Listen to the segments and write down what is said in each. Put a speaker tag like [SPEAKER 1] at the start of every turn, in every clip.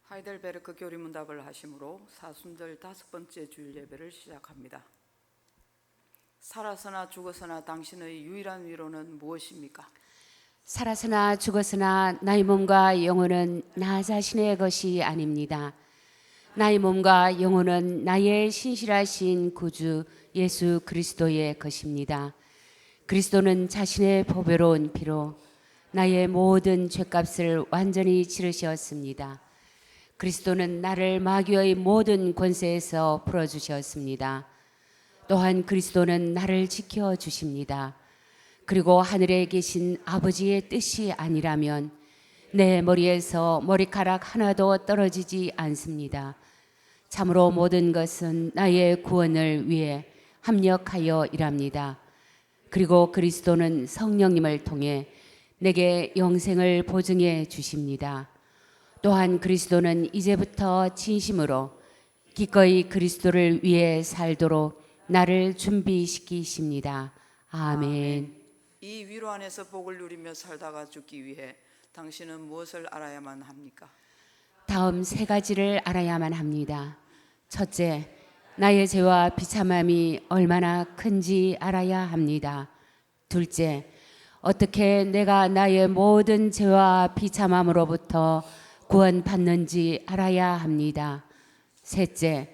[SPEAKER 1] 하이델베르크 교리문답을 하심으로 사순절 5번째 주일 예배를 시작합니다. 살아서나 죽어서나 당신의 유일한 위로는 무엇입니까?
[SPEAKER 2] 살아서나 죽어서나 나의 몸과 영혼은 나 자신의 것이 아닙니다. 나의 몸과 영혼은 나의 신실하신 구주 예수 그리스도의 것입니다. 그리스도는 자신의 보배로운 피로 나의 모든 죄값을 완전히 치르셨습니다. 그리스도는 나를 마귀의 모든 권세에서 풀어주셨습니다. 또한 그리스도는 나를 지켜주십니다. 그리고 하늘에 계신 아버지의 뜻이 아니라면 내 머리에서 머리카락 하나도 떨어지지 않습니다. 참으로 모든 것은 나의 구원을 위해 합력하여 일합니다. 그리고 그리스도는 성령님을 통해 내게 영생을 보증해 주십니다. 또한 그리스도는 이제부터 진심으로 기꺼이 그리스도를 위해 살도록 나를 준비시키십니다. 아멘.
[SPEAKER 1] 이 위로 안에서 복을 누리며 살다가 죽기 위해 당신은 무엇을 알아야만 합니까?
[SPEAKER 2] 다음 3가지를 알아야만 합니다. 첫째, 나의 죄와 비참함이 얼마나 큰지 알아야 합니다. 둘째, 어떻게 내가 나의 모든 죄와 비참함으로부터 구원받는지 알아야 합니다. 셋째,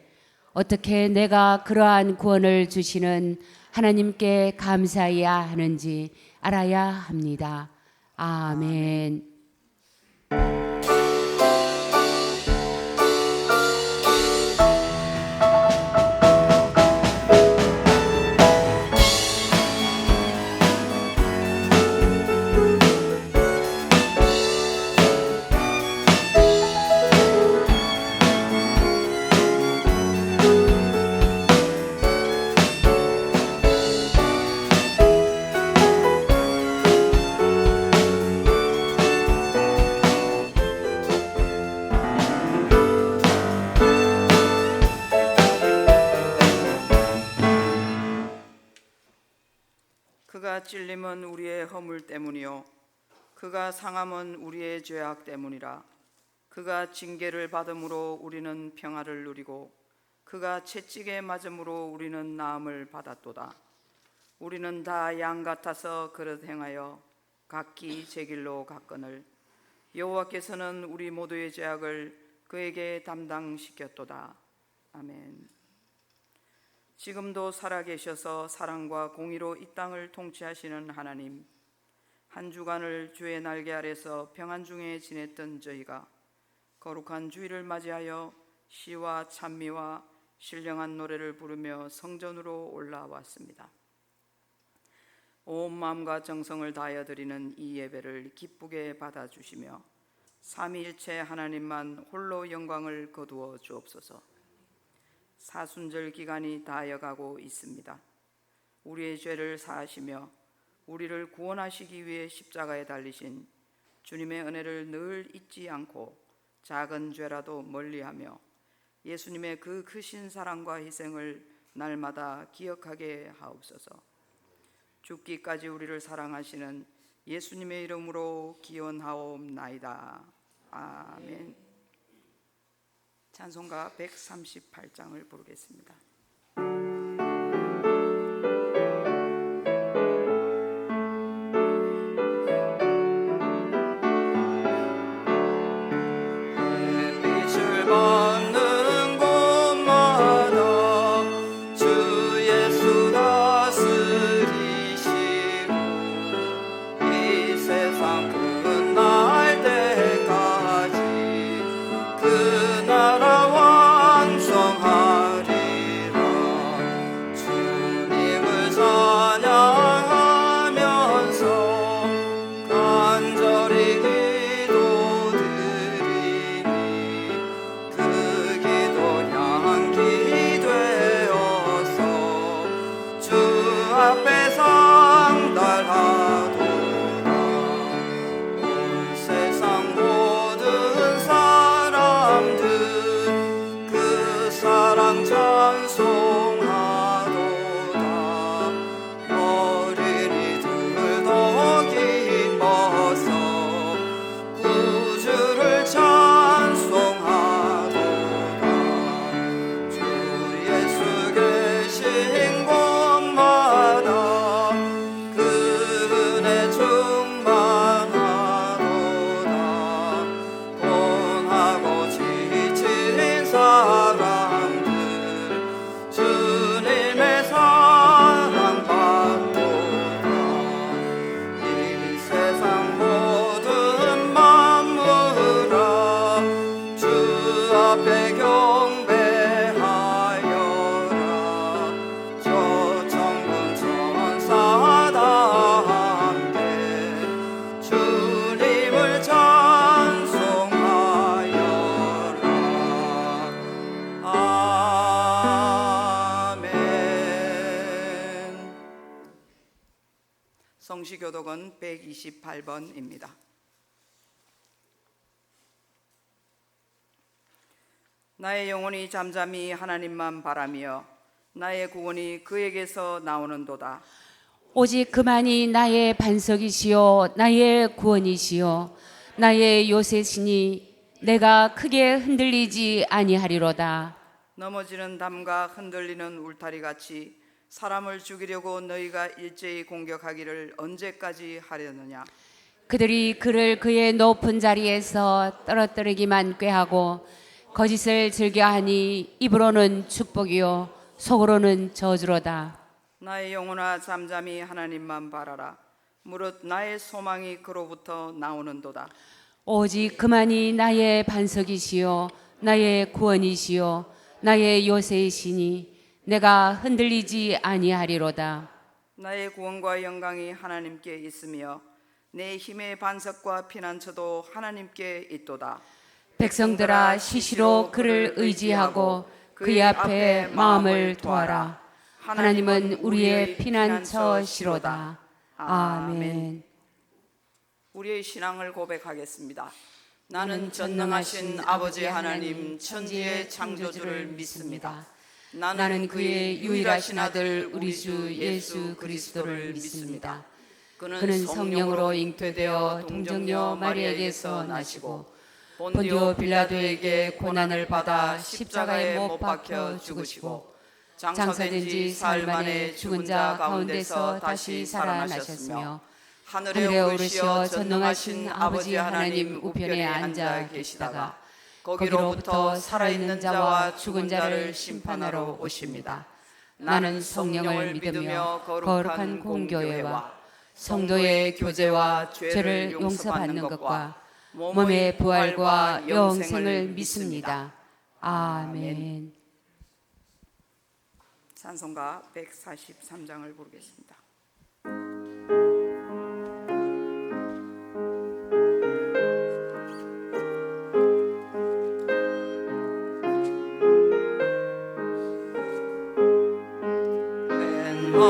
[SPEAKER 2] 어떻게 내가 그러한 구원을 주시는 하나님께 감사해야 하는지 알아야 합니다. 아멘.
[SPEAKER 1] 그가 찔림은 우리의 허물 때문이요 그가 상함은 우리의 죄악 때문이라. 그가 징계를 받음으로 우리는 평화를 누리고 그가 채찍에 맞음으로 우리는 나음을 받았도다. 우리는 다 양 같아서 그릇 행하여 각기 제 길로 갔거늘 여호와께서는 우리 모두의 죄악을 그에게 담당시켰도다. 아멘. 지금도 살아계셔서 사랑과 공의로 이 땅을 통치하시는 하나님, 한 주간을 주의 날개 아래서 평안 중에 지냈던 저희가 거룩한 주일을 맞이하여 시와 찬미와 신령한 노래를 부르며 성전으로 올라왔습니다. 온 마음과 정성을 다하여 드리는 이 예배를 기쁘게 받아주시며 삼위일체 하나님만 홀로 영광을 거두어 주옵소서. 사순절 기간이 다하여가고 있습니다. 우리의 죄를 사하시며 우리를 구원하시기 위해 십자가에 달리신 주님의 은혜를 늘 잊지 않고 작은 죄라도 멀리하며 예수님의 그 크신 사랑과 희생을 날마다 기억하게 하옵소서. 죽기까지 우리를 사랑하시는 예수님의 이름으로 기원하옵나이다. 아멘. 찬송가 138장을 부르겠습니다. 빛을 받는 곳마다 주 예수 다스리시고 이 세상 끝날 때까지 그 나라 완성하리라. 교독은 128번입니다. 나의 영혼이 잠잠히 하나님만 바라며 나의 구원이 그에게서 나오는도다.
[SPEAKER 2] 오직 그만이 나의 반석이시요 나의 구원이시요 나의 요새시니 내가 크게 흔들리지 아니하리로다.
[SPEAKER 1] 넘어지는 담과 흔들리는 울타리 같이 사람을 죽이려고 너희가 일제히 공격하기를 언제까지 하려느냐.
[SPEAKER 2] 그들이 그를 그의 높은 자리에서 떨어뜨리기만 꾀하고 거짓을 즐겨하니 입으로는 축복이요 속으로는 저주로다.
[SPEAKER 1] 나의 영혼아 잠잠히 하나님만 바라라. 무릇 나의 소망이 그로부터 나오는도다.
[SPEAKER 2] 오직 그만이 나의 반석이시요 나의 구원이시요 나의 요새이시니 내가 흔들리지 아니하리로다.
[SPEAKER 1] 나의 구원과 영광이 하나님께 있으며 내 힘의 반석과 피난처도 하나님께 있도다.
[SPEAKER 2] 백성들아 시시로 그를 의지하고 그의 앞에 마음을 두어라. 하나님은 우리의 피난처시로다. 아멘.
[SPEAKER 1] 우리의 신앙을 고백하겠습니다. 나는 전능하신 아버지 하나님 천지의 창조주를 믿습니다. 나는 그의 유일하신 아들 우리 주 예수 그리스도를 믿습니다. 그는 성령으로 잉태되어 동정녀 마리아에게서 나시고 본디오 빌라도에게 고난을 받아 십자가에 못 박혀 죽으시고 장사된 지 사흘 만에 죽은 자 가운데서 다시 살아나셨으며 하늘에 오르시어 전능하신 아버지 하나님 우편에 앉아 계시다가 거기로부터 살아있는 자와 죽은 자를 심판하러 오십니다. 나는 성령을 믿으며 거룩한 공교회와 성도의 교제와 죄를 용서받는 것과 몸의 부활과 영생을 믿습니다. 아멘. 찬송가 143장을 부르겠습니다.
[SPEAKER 3] 못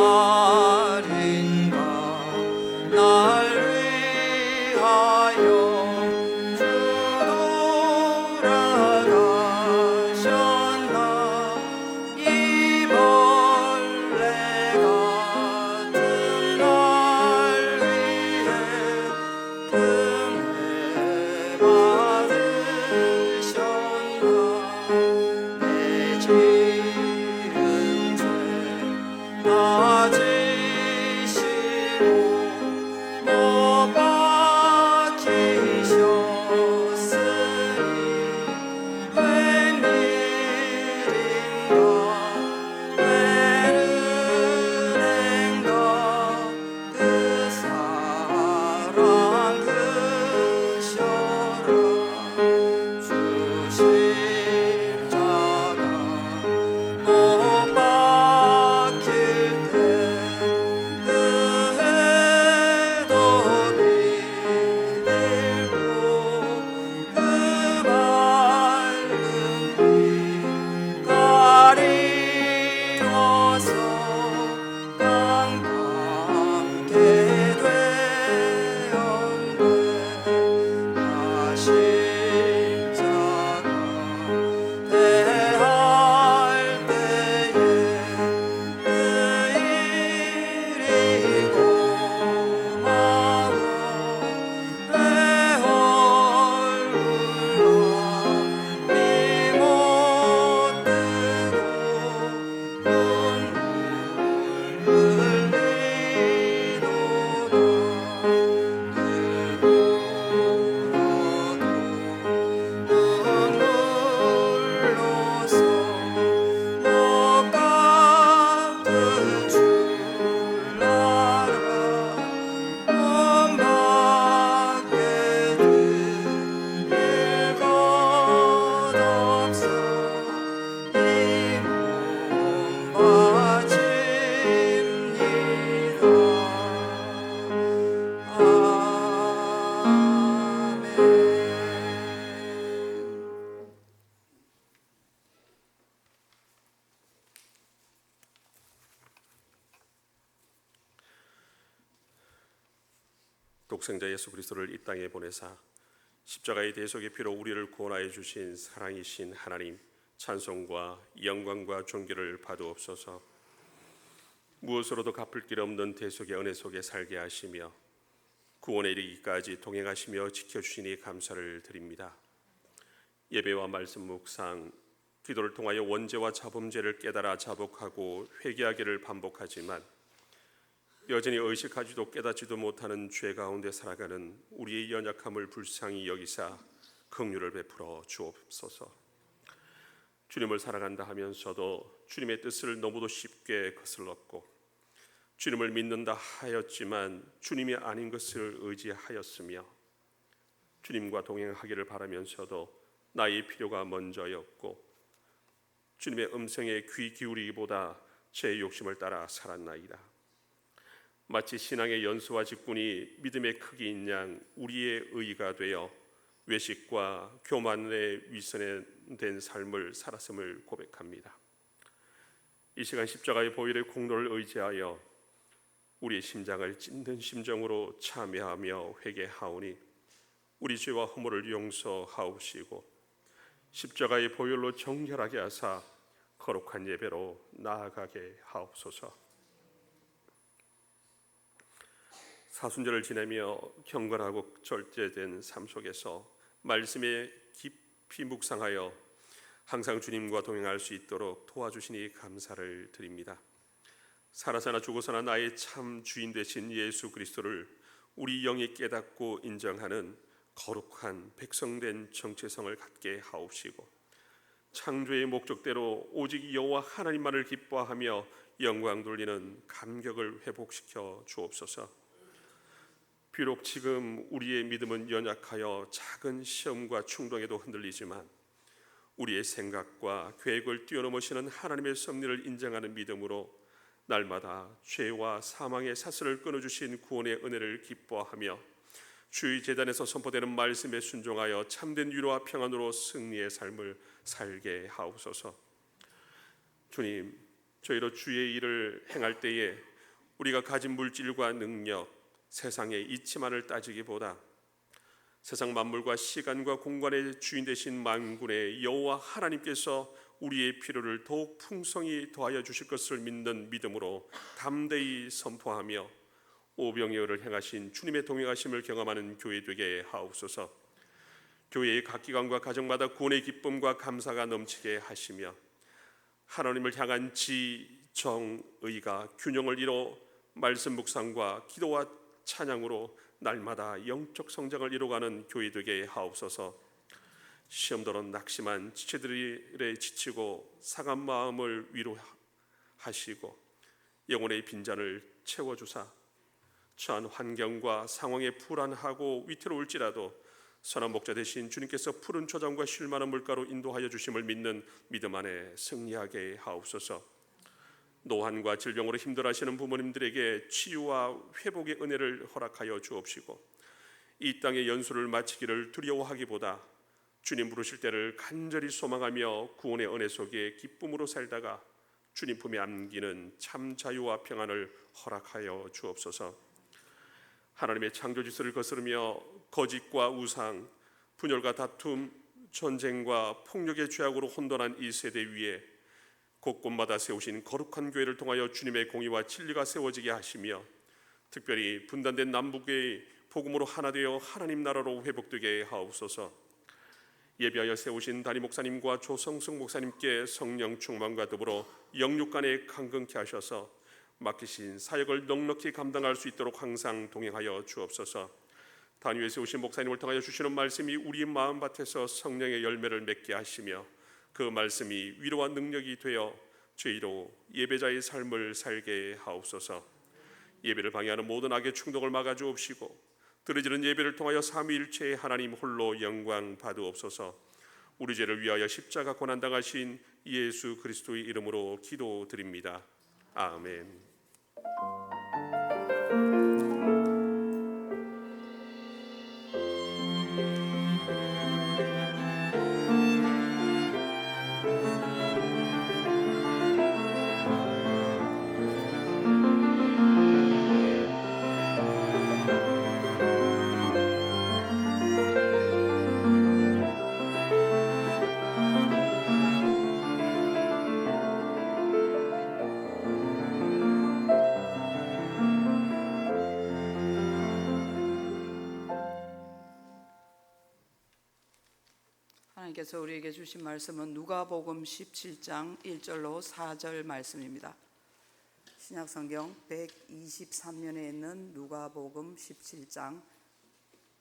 [SPEAKER 3] 박히고 독생자 예수 그리스도를 이 땅에 보내사 십자가의 대속의 피로 우리를 구원하여 주신 사랑이신 하나님, 찬송과 영광과 존귀를 받으옵소서. 무엇으로도 갚을 길 없는 대속의 은혜 속에 살게 하시며 구원에 이르기까지 동행하시며 지켜주시니 감사를 드립니다. 예배와 말씀 묵상, 기도를 통하여 원죄와 자범죄를 깨달아 자복하고 회개하기를 반복하지만 여전히 의식하지도 깨닫지도 못하는 죄 가운데 살아가는 우리의 연약함을 불쌍히 여기사 긍휼을 베풀어 주옵소서. 주님을 사랑한다 하면서도 주님의 뜻을 너무도 쉽게 거슬렀고 주님을 믿는다 하였지만 주님이 아닌 것을 의지하였으며 주님과 동행하기를 바라면서도 나의 필요가 먼저였고 주님의 음성에 귀 기울이기보다 제 욕심을 따라 살았나이다. 마치 신앙의 연수와 직분이 믿음의 크기인 양 우리의 의가 되어 외식과 교만의 위선에 된 삶을 살았음을 고백합니다. 이 시간 십자가의 보혈의 공로를 의지하여 우리의 심장을 찢는 심정으로 참여하며 회개하오니 우리 죄와 허물을 용서하옵시고 십자가의 보혈로 정결하게 하사 거룩한 예배로 나아가게 하옵소서. 사순절을 지내며 경건하고 절제된 삶 속에서 말씀에 깊이 묵상하여 항상 주님과 동행할 수 있도록 도와주시니 감사를 드립니다. 살아서나 죽어서나 나의 참 주인 되신 예수 그리스도를 우리 영이 깨닫고 인정하는 거룩한 백성된 정체성을 갖게 하옵시고 창조의 목적대로 오직 여호와 하나님만을 기뻐하며 영광 돌리는 감격을 회복시켜 주옵소서. 비록 지금 우리의 믿음은 연약하여 작은 시험과 충동에도 흔들리지만 우리의 생각과 계획을 뛰어넘으시는 하나님의 섭리를 인정하는 믿음으로 날마다 죄와 사망의 사슬을 끊어주신 구원의 은혜를 기뻐하며 주의 제단에서 선포되는 말씀에 순종하여 참된 위로와 평안으로 승리의 삶을 살게 하옵소서. 주님, 저희로 주의 일을 행할 때에 우리가 가진 물질과 능력, 세상의 이치만을 따지기보다 세상 만물과 시간과 공간의 주인 되신 만군의 여호와 하나님께서 우리의 필요를 더욱 풍성히 더하여 주실 것을 믿는 믿음으로 담대히 선포하며 오병이어를 행하신 주님의 동행하심을 경험하는 교회 되게 하옵소서. 교회의 각 기관과 가정마다 구원의 기쁨과 감사가 넘치게 하시며 하나님을 향한 지, 정, 의가 균형을 이뤄 말씀 묵상과 기도와 찬양으로 날마다 영적 성장을 이루어가는 교회 되게 하옵소서. 시험더러 낙심한 지체들에 지치고 상한 마음을 위로하시고 영혼의 빈잔을 채워주사 처한 환경과 상황에 불안하고 위태로울지라도 선한 목자 되신 주님께서 푸른 초장과 쉴 만한 물가로 인도하여 주심을 믿는 믿음 안에 승리하게 하옵소서. 노환과 질병으로 힘들어하시는 부모님들에게 치유와 회복의 은혜를 허락하여 주옵시고 이 땅의 연수를 마치기를 두려워하기보다 주님 부르실 때를 간절히 소망하며 구원의 은혜 속에 기쁨으로 살다가 주님 품에 안기는 참 자유와 평안을 허락하여 주옵소서. 하나님의 창조 질서를 거스르며 거짓과 우상, 분열과 다툼, 전쟁과 폭력의 죄악으로 혼돈한 이 세대 위에 곳곳마다 세우신 거룩한 교회를 통하여 주님의 공의와 진리가 세워지게 하시며 특별히 분단된 남북의 복음으로 하나 되어 하나님 나라로 회복되게 하옵소서. 예비하여 세우신 담임 목사님과 조성승 목사님께 성령 충만과 더불어 영육간에 강건케 하셔서 맡기신 사역을 넉넉히 감당할 수 있도록 항상 동행하여 주옵소서. 단위에 세우신 목사님을 통하여 주시는 말씀이 우리 마음밭에서 성령의 열매를 맺게 하시며 그 말씀이 위로와 능력이 되어 죄로 예배자의 삶을 살게 하옵소서. 예배를 방해하는 모든 악의 충동을 막아주옵시고 드려지는 예배를 통하여 삼위일체의 하나님 홀로 영광 받으옵소서. 우리 죄를 위하여 십자가 고난당하신 예수 그리스도의 이름으로 기도드립니다. 아멘.
[SPEAKER 1] 하나님께서 우리에게 주신 말씀은 누가복음 17장 1절로 4절 말씀입니다. 신약성경 123면에 있는 누가복음 17장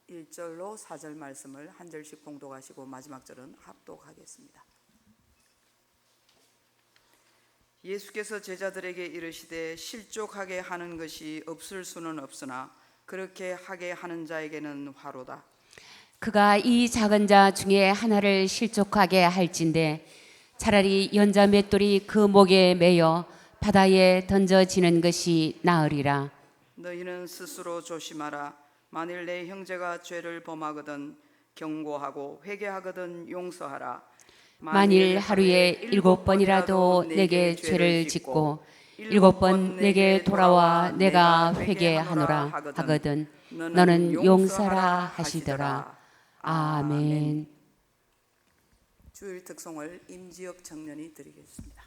[SPEAKER 1] 1절로 4절 말씀을 한 절씩 봉독하시고 마지막 절은 합독하겠습니다. 예수께서 제자들에게 이르시되 실족하게 하는 것이 없을 수는 없으나 그렇게 하게 하는 자에게는 화로다.
[SPEAKER 2] 그가 이 작은 자 중에 하나를 실족하게 할진대 차라리 연자 맷돌이 그 목에 매여 바다에 던져지는 것이 나으리라.
[SPEAKER 1] 너희는 스스로 조심하라. 만일 내 형제가 죄를 범하거든 경고하고 회개하거든 용서하라.
[SPEAKER 2] 만일 하루에 7번이라도 내게 죄를 짓고 7번 내게 돌아와 내가 회개하노라 하거든 너는 용서하라 하시더라. 아멘.
[SPEAKER 1] 주일 특송을 임지혁 청년이 드리겠습니다.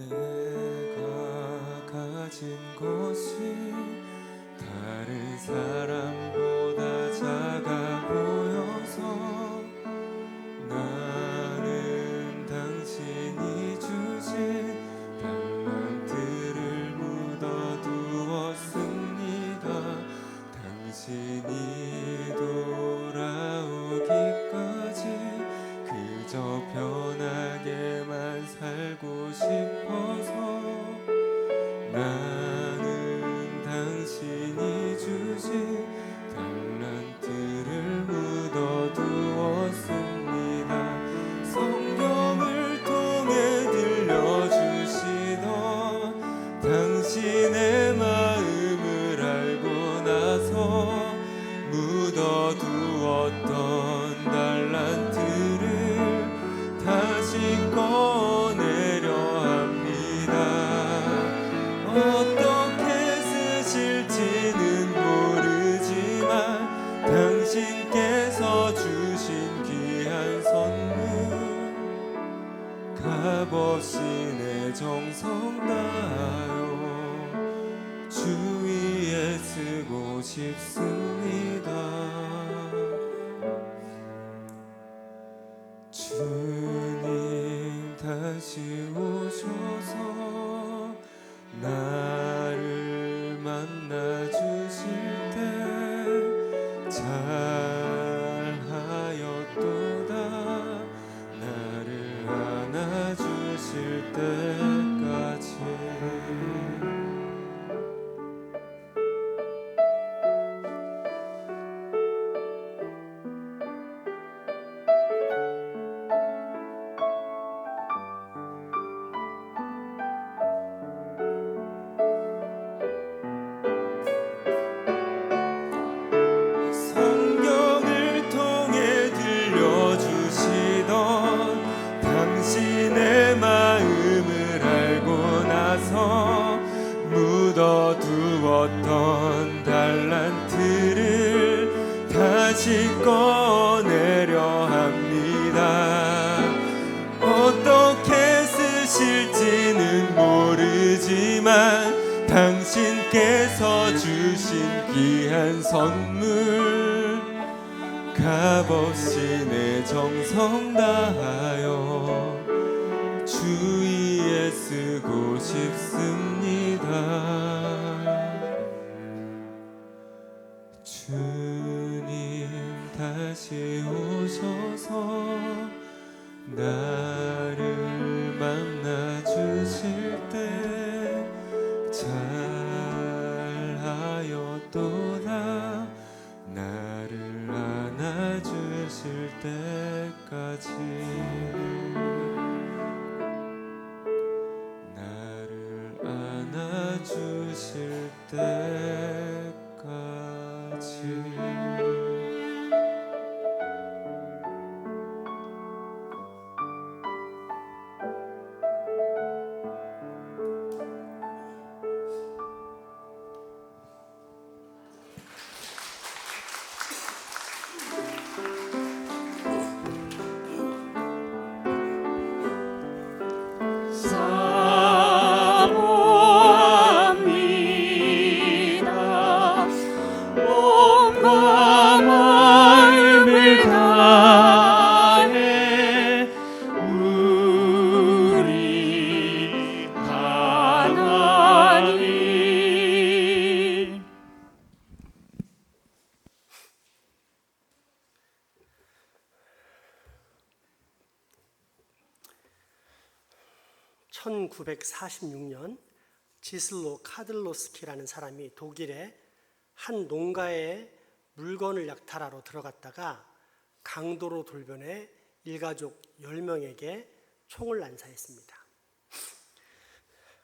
[SPEAKER 4] 내가 가진 것이 다른 사람보다 작아 보여서 나는 당신이 주신 달란트를 묻어두었습니다. 당신이 돌아오기까지 그저 편하게만 살고 싶어서 나는 당신이 주신 달란트를 묻어두었습니다. 성경을 통해 들려주시던 당신의 마음을 알고 나서 묻어두었던 달란트를 다시 꺼내려 합니다. 어떻게 쓰실지는 모르지만 당신께서 주신 귀한 선물 값없이 내 정성 다하여 주 위에 쓰고 싶습니다. 주님 다시 오셔서 나를 만나 주실 때 잘하였도다. 나를 안아 주실 때까지 성경을 통해 들려주시던 당신의 마음을 알고 나서 묻어두었던 달란트를 다시 꺼내려 합니다. 어떻게 쓰실지는 모르지만 당신께서 주신 귀한 선물 값없이 내 정성 다하여 주 위에 쓰고 싶습니다. 주님 다시 오셔서 나를 만나 주실 때 잘하였도다. 나를 안아 주실 때까지 나를 안아 주실 때까지
[SPEAKER 5] 1946년 지슬로 카들로스키라는 사람이 독일의 한 농가에 물건을 약탈하러 들어갔다가 강도로 돌변해 일가족 10명에게 총을 난사했습니다.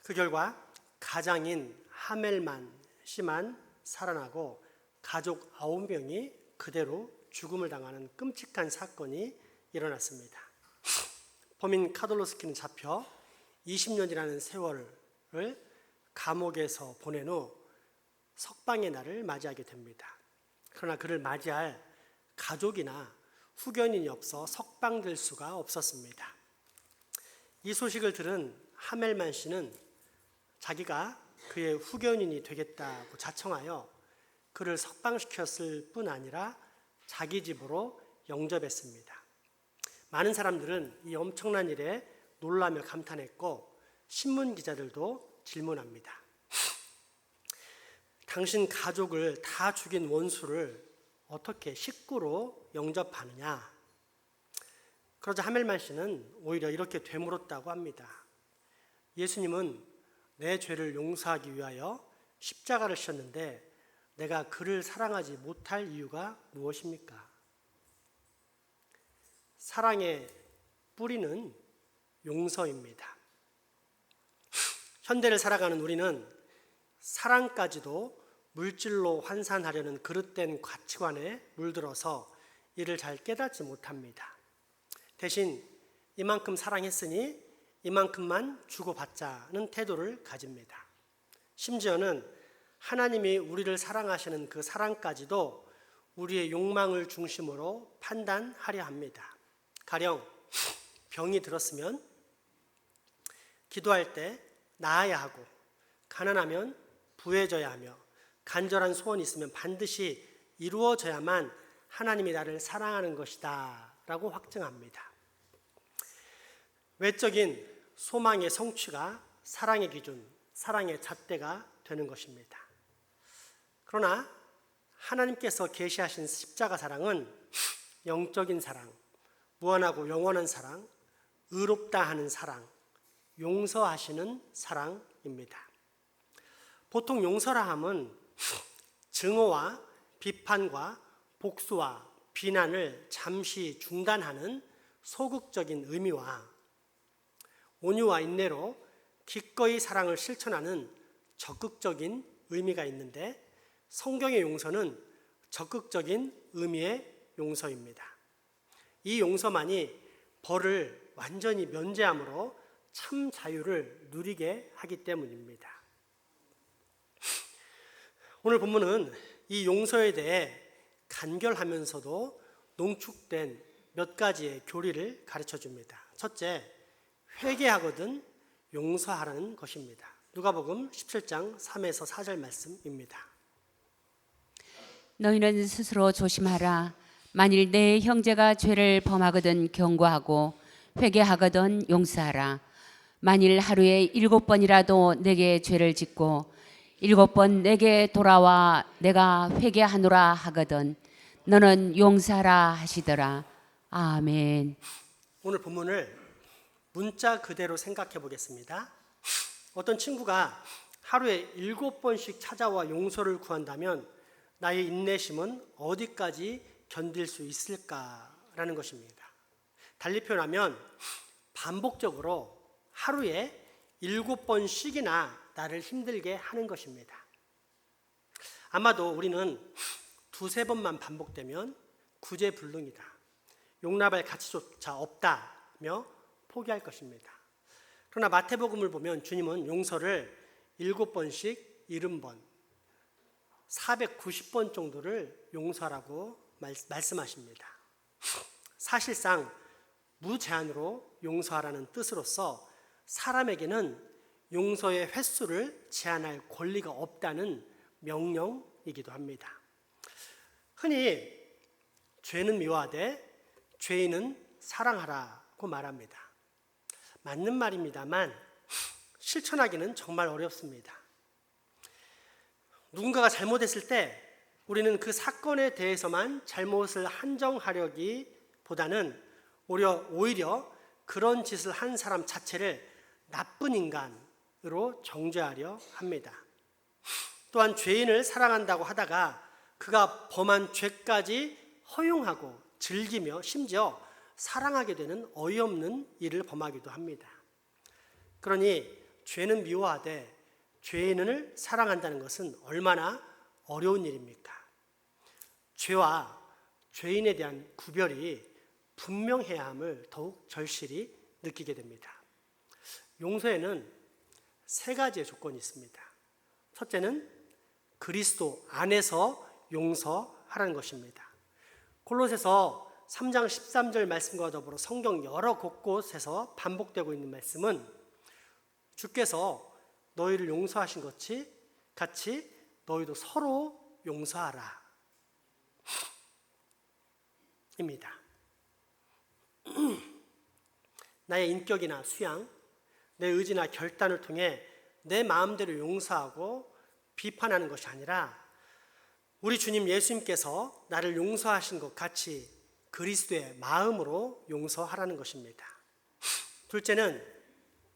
[SPEAKER 5] 그 결과 가장인 하멜만 씨만 살아나고 가족 9명이 그대로 죽음을 당하는 끔찍한 사건이 일어났습니다. 범인 카들로스키는 잡혀 20년이라는 세월을 감옥에서 보낸 후 석방의 날을 맞이하게 됩니다. 그러나 그를 맞이할 가족이나 후견인이 없어 석방될 수가 없었습니다. 이 소식을 들은 하멜만 씨는 자기가 그의 후견인이 되겠다고 자청하여 그를 석방시켰을 뿐 아니라 자기 집으로 영접했습니다. 많은 사람들은 이 엄청난 일에 놀라며 감탄했고 신문 기자들도 질문합니다. 당신 가족을 다 죽인 원수를 어떻게 식구로 영접하느냐? 그러자 하멜만 씨는 오히려 이렇게 되물었다고 합니다. 예수님은 내 죄를 용서하기 위하여 십자가를 지셨는데 내가 그를 사랑하지 못할 이유가 무엇입니까? 사랑의 뿌리는 용서입니다. 현대를 살아가는 우리는 사랑까지도 물질로 환산하려는 그릇된 가치관에 물들어서 이를 잘 깨닫지 못합니다. 대신 이만큼 사랑했으니 이만큼만 주고받자는 태도를 가집니다. 심지어는 하나님이 우리를 사랑하시는 그 사랑까지도 우리의 욕망을 중심으로 판단하려 합니다. 가령 병이 들었으면 기도할 때 나아야 하고, 가난하면 부해져야 하며, 간절한 소원이 있으면 반드시 이루어져야만 하나님이 나를 사랑하는 것이다 라고 확증합니다. 외적인 소망의 성취가 사랑의 기준, 사랑의 잣대가 되는 것입니다. 그러나 하나님께서 계시하신 십자가 사랑은 영적인 사랑, 무한하고 영원한 사랑, 의롭다 하는 사랑, 용서하시는 사랑입니다. 보통 용서라 함은 증오와 비판과 복수와 비난을 잠시 중단하는 소극적인 의미와 온유와 인내로 기꺼이 사랑을 실천하는 적극적인 의미가 있는데, 성경의 용서는 적극적인 의미의 용서입니다. 이 용서만이 벌을 완전히 면제함으로 참 자유를 누리게 하기 때문입니다. 오늘 본문은 이 용서에 대해 간결하면서도 농축된 몇 가지의 교리를 가르쳐 줍니다. 첫째, 회개하거든 용서하라는 것입니다. 누가복음 17장 3에서 4절 말씀입니다.
[SPEAKER 2] 너희는 스스로 조심하라. 만일 내 형제가 죄를 범하거든 경고하고 회개하거든 용서하라. 만일 하루에 7번이라도 내게 죄를 짓고 7번 내게 돌아와 내가 회개하노라 하거든 너는 용서하라 하시더라. 아멘.
[SPEAKER 5] 오늘 본문을 문자 그대로 생각해 보겠습니다. 어떤 친구가 하루에 7번씩 찾아와 용서를 구한다면 나의 인내심은 어디까지 견딜 수 있을까라는 것입니다. 달리 표현하면 반복적으로 하루에 7번씩이나 나를 힘들게 하는 것입니다. 아마도 우리는 2-3번만 반복되면 구제불능이다, 용납할 가치조차 없다며 포기할 것입니다. 그러나 마태복음을 보면 주님은 용서를 7번씩 70번, 490번 정도를 용서하라고 말씀하십니다. 사실상 무제한으로 용서하라는 뜻으로서 사람에게는 용서의 횟수를 제한할 권리가 없다는 명령이기도 합니다. 흔히 죄는 미워하되 죄인은 사랑하라고 말합니다. 맞는 말입니다만 실천하기는 정말 어렵습니다. 누군가가 잘못했을 때 우리는 그 사건에 대해서만 잘못을 한정하려기보다는 오히려 그런 짓을 한 사람 자체를 나쁜 인간으로 정죄하려 합니다. 또한 죄인을 사랑한다고 하다가 그가 범한 죄까지 허용하고 즐기며 심지어 사랑하게 되는 어이없는 일을 범하기도 합니다. 그러니 죄는 미워하되 죄인을 사랑한다는 것은 얼마나 어려운 일입니까? 죄와 죄인에 대한 구별이 분명해야 함을 더욱 절실히 느끼게 됩니다. 용서에는 3가지의 조건이 있습니다. 첫째는 그리스도 안에서 용서하라는 것입니다. 골로새서 3장 13절 말씀과 더불어 성경 여러 곳곳에서 반복되고 있는 말씀은 주께서 너희를 용서하신 것 같이 너희도 서로 용서하라 입니다. 나의 인격이나 수양, 내 의지나 결단을 통해 내 마음대로 용서하고 비판하는 것이 아니라 우리 주님 예수님께서 나를 용서하신 것 같이 그리스도의 마음으로 용서하라는 것입니다. 둘째는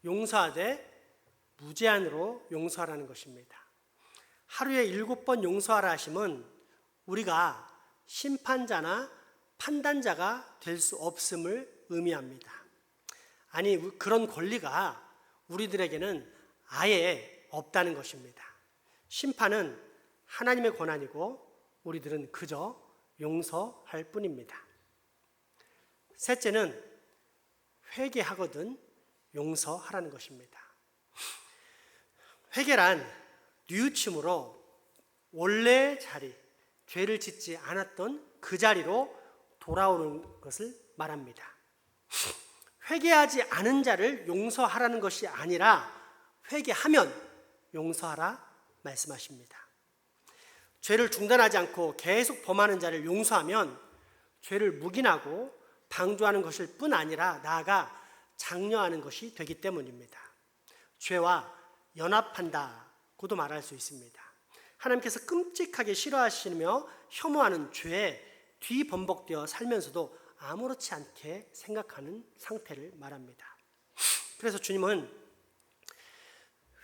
[SPEAKER 5] 용서하되 무제한으로 용서하라는 것입니다. 하루에 7번 용서하라 하심은 우리가 심판자나 판단자가 될 수 없음을 의미합니다. 아니, 그런 권리가 우리들에게는 아예 없다는 것입니다. 심판은 하나님의 권한이고 우리들은 그저 용서할 뿐입니다. 셋째는 회개하거든 용서하라는 것입니다. 회개란 뉘우침으로 원래의 자리, 죄를 짓지 않았던 그 자리로 돌아오는 것을 말합니다. 회개하지 않은 자를 용서하라는 것이 아니라 회개하면 용서하라 말씀하십니다. 죄를 중단하지 않고 계속 범하는 자를 용서하면 죄를 묵인하고 방조하는 것일 뿐 아니라 나아가 장려하는 것이 되기 때문입니다. 죄와 연합한다고도 말할 수 있습니다. 하나님께서 끔찍하게 싫어하시며 혐오하는 죄에 뒤범벅되어 살면서도 아무렇지 않게 생각하는 상태를 말합니다. 그래서 주님은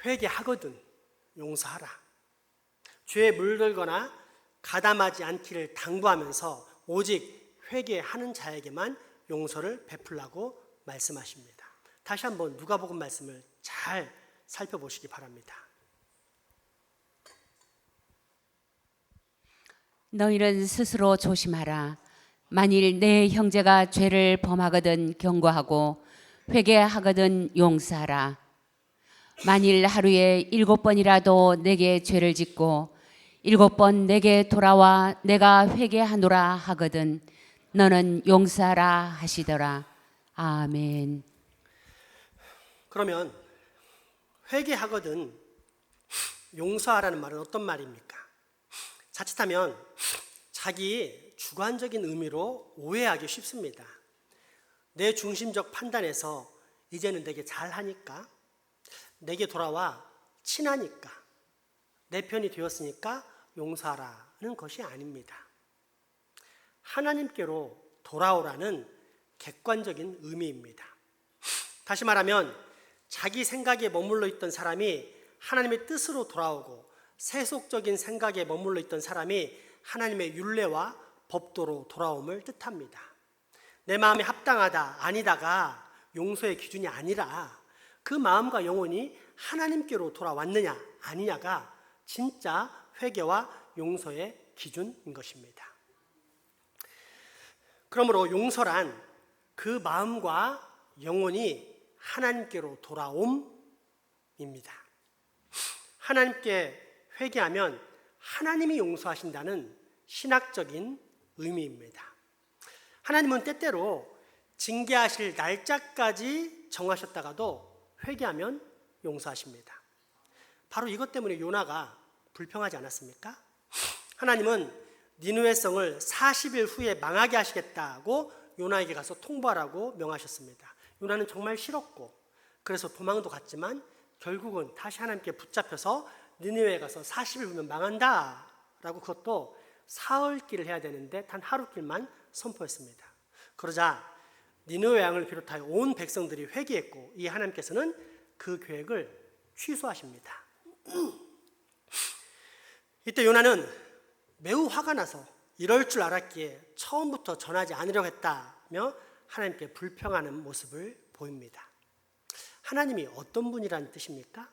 [SPEAKER 5] 회개하거든 용서하라, 죄에 물들거나 가담하지 않기를 당부하면서 오직 회개하는 자에게만 용서를 베풀라고 말씀하십니다. 다시 한번 누가복음 말씀을 잘 살펴보시기 바랍니다.
[SPEAKER 2] 너희는 스스로 조심하라. 만일 내 형제가 죄를 범하거든 경고하고 회개하거든 용서하라. 만일 하루에 7번이라도 내게 죄를 짓고 7번 내게 돌아와 내가 회개하노라 하거든 너는 용서하라 하시더라. 아멘.
[SPEAKER 5] 그러면 회개하거든 용서하라는 말은 어떤 말입니까? 자칫하면 자기 주관적인 의미로 오해하기 쉽습니다. 내 중심적 판단에서 이제는 내게 잘하니까, 내게 돌아와 친하니까, 내 편이 되었으니까 용서하라는 것이 아닙니다. 하나님께로 돌아오라는 객관적인 의미입니다. 다시 말하면 자기 생각에 머물러 있던 사람이 하나님의 뜻으로 돌아오고 세속적인 생각에 머물러 있던 사람이 하나님의 율례와 법도로 돌아옴을 뜻합니다. 내 마음이 합당하다 아니다가 용서의 기준이 아니라 그 마음과 영혼이 하나님께로 돌아왔느냐 아니냐가 진짜 회개와 용서의 기준인 것입니다. 그러므로 용서란 그 마음과 영혼이 하나님께로 돌아옴입니다. 하나님께 회개하면 하나님이 용서하신다는 신학적인 의미입니다. 하나님은 때때로 징계하실 날짜까지 정하셨다가도 회개하면 용서하십니다. 바로 이것 때문에 요나가 불평하지 않았습니까? 하나님은 니느웨 성을 40일 후에 망하게 하시겠다고 요나에게 가서 통보하라고 명하셨습니다. 요나는 정말 싫었고 그래서 도망도 갔지만 결국은 다시 하나님께 붙잡혀서 니느웨에 가서 40일 후면 망한다 라고 그것도 사흘길을 해야 되는데 단 하루길만 선포했습니다. 그러자 니느웨 왕을 비롯하여 온 백성들이 회개했고 이 하나님께서는 그 계획을 취소하십니다. 이때 요나는 매우 화가 나서 이럴 줄 알았기에 처음부터 전하지 않으려고 했다며 하나님께 불평하는 모습을 보입니다. 하나님이 어떤 분이라는 뜻입니까?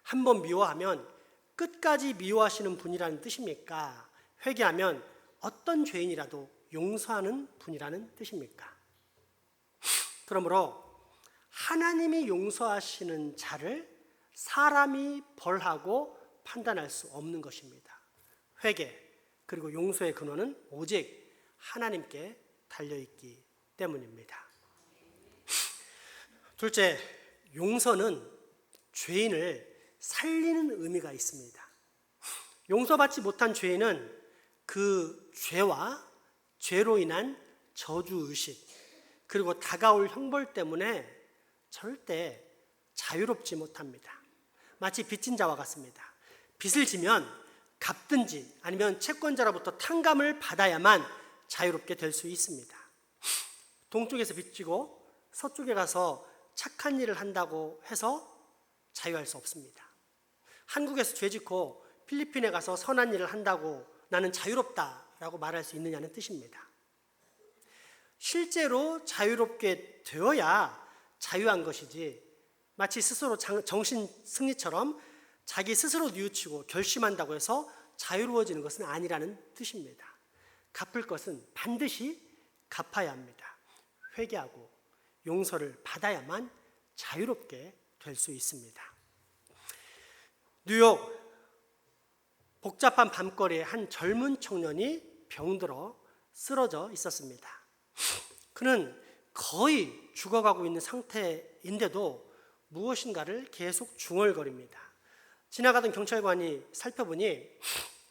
[SPEAKER 5] 한번 미워하면 끝까지 미워하시는 분이라는 뜻입니까? 회개하면 어떤 죄인이라도 용서하는 분이라는 뜻입니까? 그러므로 하나님이 용서하시는 자를 사람이 벌하고 판단할 수 없는 것입니다. 회개 그리고 용서의 근원은 오직 하나님께 달려있기 때문입니다. 둘째, 용서는 죄인을 살리는 의미가 있습니다. 용서받지 못한 죄인은 그 죄와 죄로 인한 저주의식 그리고 다가올 형벌 때문에 절대 자유롭지 못합니다. 마치 빚진 자와 같습니다. 빚을 지면 갚든지 아니면 채권자로부터 탕감을 받아야만 자유롭게 될 수 있습니다. 동쪽에서 빚지고 서쪽에 가서 착한 일을 한다고 해서 자유할 수 없습니다. 한국에서 죄짓고 필리핀에 가서 선한 일을 한다고 나는 자유롭다라고 말할 수 있느냐는 뜻입니다. 실제로 자유롭게 되어야 자유한 것이지 마치 스스로 정신 승리처럼 자기 스스로 뉘우치고 결심한다고 해서 자유로워지는 것은 아니라는 뜻입니다. 갚을 것은 반드시 갚아야 합니다. 회개하고 용서를 받아야만 자유롭게 될 수 있습니다. 뉴욕 복잡한 밤거리에 한 젊은 청년이 병들어 쓰러져 있었습니다. 그는 거의 죽어가고 있는 상태인데도 무엇인가를 계속 중얼거립니다. 지나가던 경찰관이 살펴보니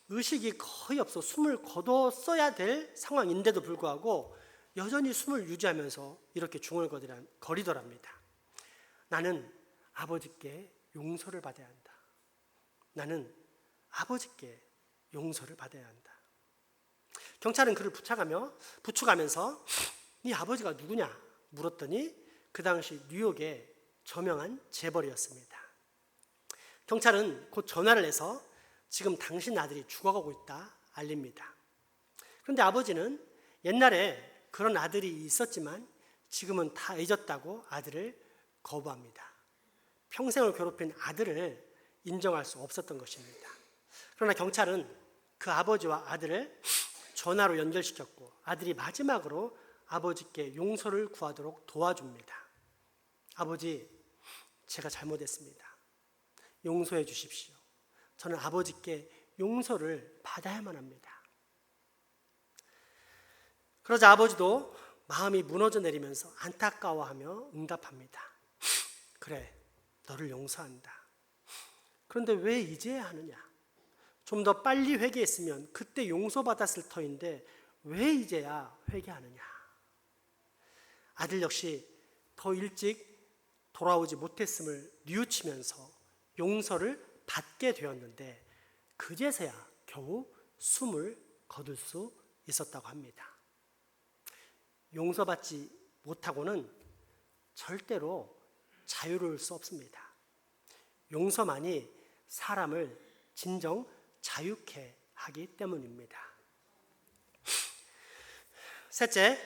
[SPEAKER 5] 의식이 거의 없어 숨을 거뒀어야 될 상황인데도 불구하고 여전히 숨을 유지하면서 이렇게 중얼거리더랍니다. 나는 아버지께 용서를 받아야 한다. 나는 아버지께 용서를 받아야 한다. 경찰은 그를 부축하면서 네 아버지가 누구냐 물었더니 그 당시 뉴욕의 저명한 재벌이었습니다. 경찰은 곧 전화를 해서 지금 당신 아들이 죽어가고 있다 알립니다. 그런데 아버지는 옛날에 그런 아들이 있었지만 지금은 다 잊었다고 아들을 거부합니다. 평생을 괴롭힌 아들을 인정할 수 없었던 것입니다. 그러나 경찰은 그 아버지와 아들을 전화로 연결시켰고 아들이 마지막으로 아버지께 용서를 구하도록 도와줍니다. 아버지, 제가 잘못했습니다. 용서해 주십시오. 저는 아버지께 용서를 받아야만 합니다. 그러자 아버지도 마음이 무너져 내리면서 안타까워하며 응답합니다. 그래, 너를 용서한다. 그런데 왜 이제야 하느냐? 좀 더 빨리 회개했으면 그때 용서받았을 터인데 왜 이제야 회개하느냐? 아들 역시 더 일찍 돌아오지 못했음을 뉘우치면서 용서를 받게 되었는데 그제서야 겨우 숨을 거둘 수 있었다고 합니다. 용서받지 못하고는 절대로 자유로울 수 없습니다. 용서만이 사람을 진정 자유케 하기 때문입니다. 셋째,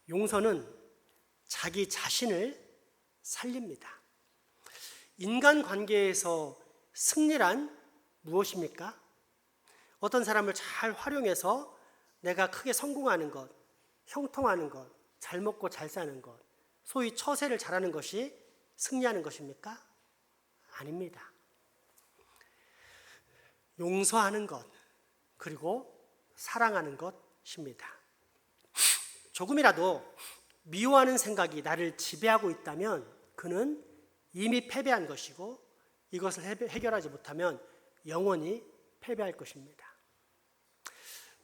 [SPEAKER 5] 용서는 자기 자신을 살립니다. 인간관계에서 승리란 무엇입니까? 어떤 사람을 잘 활용해서 내가 크게 성공하는 것, 형통하는 것, 잘 먹고 잘 사는 것, 소위 처세를 잘하는 것이 승리하는 것입니까? 아닙니다. 용서하는 것, 그리고 사랑하는 것입니다. 조금이라도 미워하는 생각이 나를 지배하고 있다면 그는 이미 패배한 것이고 이것을 해결하지 못하면 영원히 패배할 것입니다.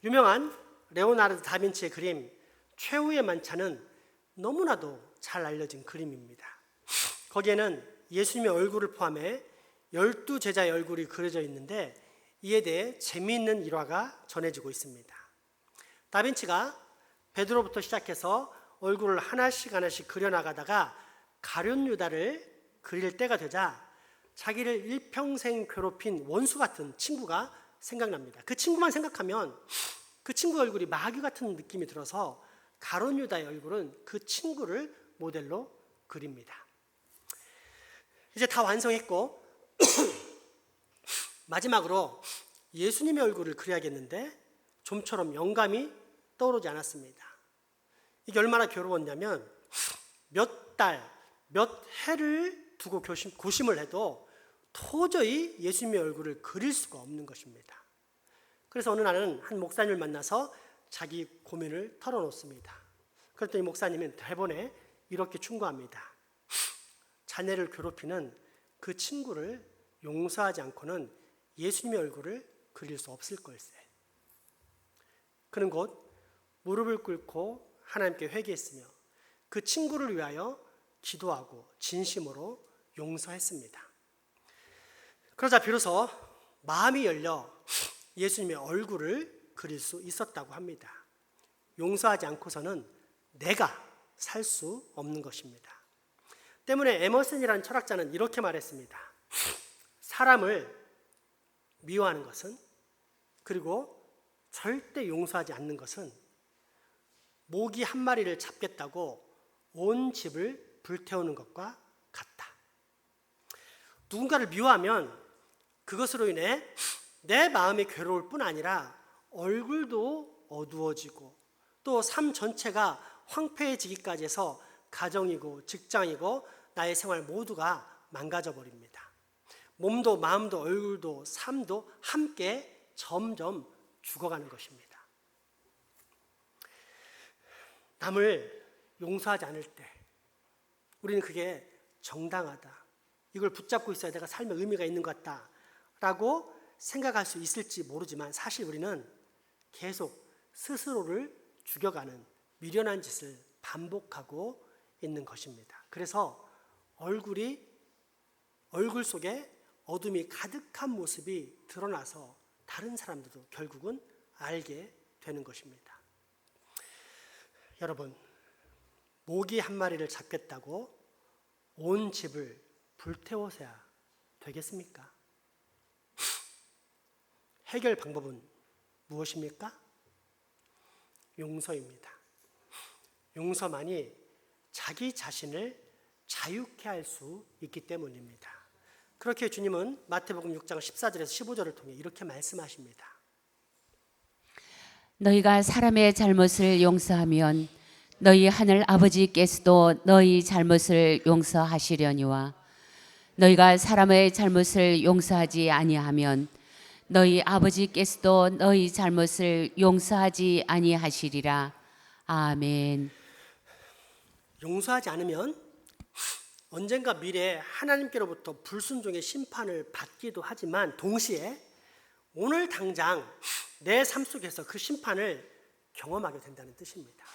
[SPEAKER 5] 유명한 레오나르도 다빈치의 그림 최후의 만찬은 너무나도 잘 알려진 그림입니다. 거기에는 예수님의 얼굴을 포함해 12제자의 얼굴이 그려져 있는데 이에 대해 재미있는 일화가 전해지고 있습니다. 다빈치가 베드로부터 시작해서 얼굴을 하나씩 그려나가다가 가룟 유다를 그릴 때가 되자 자기를 일평생 괴롭힌 원수 같은 친구가 생각납니다. 그 친구만 생각하면 그 친구 얼굴이 마귀 같은 느낌이 들어서 가룟 유다의 얼굴은 그 친구를 모델로 그립니다. 이제 다 완성했고 마지막으로 예수님의 얼굴을 그려야겠는데 좀처럼 영감이 떠오르지 않았습니다. 이게 얼마나 괴로웠냐면 몇 달, 몇 해를 두고 고심을 해도 도저히 예수님의 얼굴을 그릴 수가 없는 것입니다. 그래서 어느 날은 한 목사님을 만나서 자기 고민을 털어놓습니다. 그랬더니 목사님은 대본에 이렇게 충고합니다. 자네를 괴롭히는 그 친구를 용서하지 않고는 예수님의 얼굴을 그릴 수 없을 걸세. 그는 곧 무릎을 꿇고 하나님께 회개했으며 그 친구를 위하여 기도하고 진심으로 용서했습니다. 그러자 비로소 마음이 열려 예수님의 얼굴을 그릴 수 있었다고 합니다. 용서하지 않고서는 내가 살 수 없는 것입니다. 때문에 에머슨이라는 철학자는 이렇게 말했습니다. 사람을 미워하는 것은, 그리고 절대 용서하지 않는 것은 모기 한 마리를 잡겠다고 온 집을 불태우는 것과 같다. 누군가를 미워하면 그것으로 인해 내 마음이 괴로울 뿐 아니라 얼굴도 어두워지고 또 삶 전체가 황폐해지기까지 해서 가정이고 직장이고 나의 생활 모두가 망가져 버립니다. 몸도 마음도 얼굴도 삶도 함께 점점 죽어가는 것입니다. 남을 용서하지 않을 때 우리는 그게 정당하다, 이걸 붙잡고 있어야 내가 삶에 의미가 있는 것 같다라고 생각할 수 있을지 모르지만 사실 우리는 계속 스스로를 죽여가는 미련한 짓을 반복하고 있는 것입니다. 그래서 얼굴 속에 어둠이 가득한 모습이 드러나서 다른 사람들도 결국은 알게 되는 것입니다. 여러분, 모기 한 마리를 잡겠다고 온 집을 불태워서야 되겠습니까? 해결 방법은 무엇입니까? 용서입니다. 용서만이 자기 자신을 자유케 할 수 있기 때문입니다. 그렇게 주님은 마태복음 6장 14절에서 15절을 통해 이렇게 말씀하십니다.
[SPEAKER 2] 너희가 사람의 잘못을 용서하면 너희 하늘 아버지께서도 너희 잘못을 용서하시려니와 너희가 사람의 잘못을 용서하지 아니하면 너희 아버지께서도 너희 잘못을 용서하지 아니하시리라. 아멘.
[SPEAKER 5] 용서하지 않으면 언젠가 미래에 하나님께로부터 불순종의 심판을 받기도 하지만 동시에 오늘 당장 내 삶 속에서 그 심판을 경험하게 된다는 뜻입니다.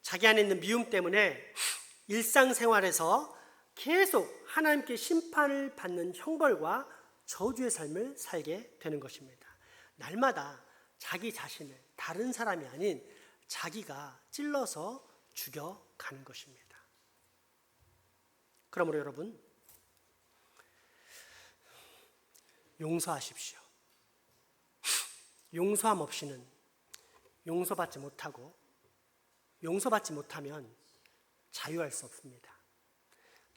[SPEAKER 5] 자기 안에 있는 미움 때문에 일상생활에서 계속 하나님께 심판을 받는 형벌과 저주의 삶을 살게 되는 것입니다. 날마다 자기 자신을 다른 사람이 아닌 자기가 찔러서 죽여가는 것입니다. 그러므로 여러분, 용서하십시오. 용서함 없이는 용서받지 못하고 용서받지 못하면 자유할 수 없습니다.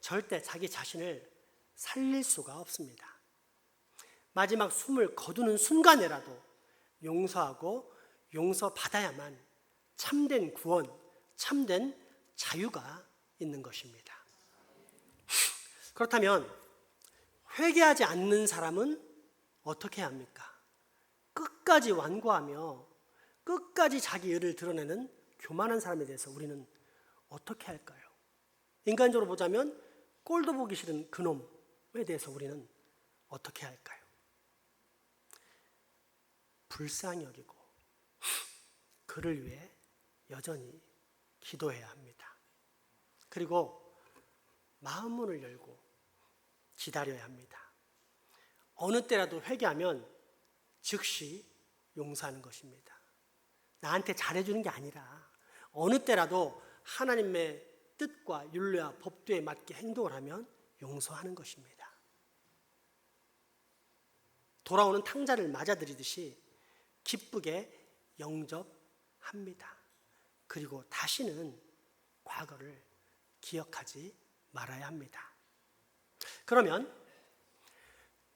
[SPEAKER 5] 절대 자기 자신을 살릴 수가 없습니다. 마지막 숨을 거두는 순간에라도 용서하고 용서받아야만 참된 구원, 참된 자유가 있는 것입니다. 그렇다면 회개하지 않는 사람은 어떻게 해야 합니까? 끝까지 완고하며 끝까지 자기 의를 드러내는 교만한 사람에 대해서 우리는 어떻게 할까요? 인간적으로 보자면 꼴도 보기 싫은 그놈에 대해서 우리는 어떻게 할까요? 불쌍히 여기고 그를 위해 여전히 기도해야 합니다. 그리고 마음문을 열고 기다려야 합니다. 어느 때라도 회개하면 즉시 용서하는 것입니다. 나한테 잘해주는 게 아니라 어느 때라도 하나님의 뜻과 율례와 법도에 맞게 행동을 하면 용서하는 것입니다. 돌아오는 탕자를 맞아들이듯이 기쁘게 영접합니다. 그리고 다시는 과거를 기억하지 말아야 합니다. 그러면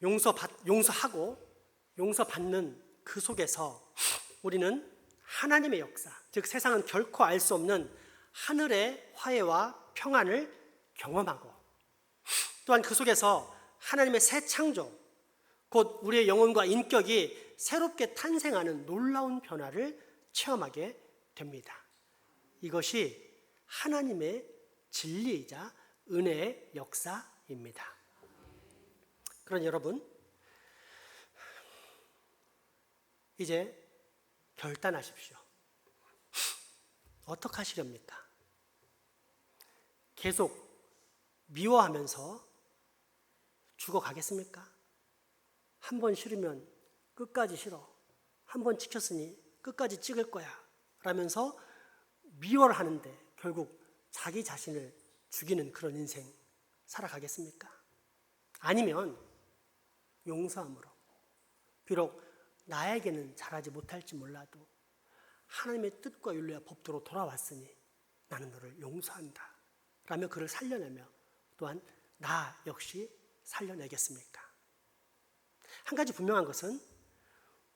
[SPEAKER 5] 용서하고 용서받는 그 속에서 우리는 하나님의 역사, 즉 세상은 결코 알 수 없는 하늘의 화해와 평안을 경험하고, 또한 그 속에서 하나님의 새 창조, 곧 우리의 영혼과 인격이 새롭게 탄생하는 놀라운 변화를 체험하게 됩니다. 이것이 하나님의 진리이자 은혜의 역사입니다. 그러니 여러분, 이제 결단하십시오. 어떻게 하시렵니까? 계속 미워하면서 죽어가겠습니까? 한 번 싫으면 끝까지 싫어. 한 번 찍혔으니 끝까지 찍을 거야. 라면서 미워를 하는데 결국 자기 자신을 죽이는 그런 인생 살아가겠습니까? 아니면 용서함으로, 비록 나에게는 잘하지 못할지 몰라도 하나님의 뜻과 율례와 법도로 돌아왔으니 나는 너를 용서한다 라며 그를 살려내며 또한 나 역시 살려내겠습니까? 한 가지 분명한 것은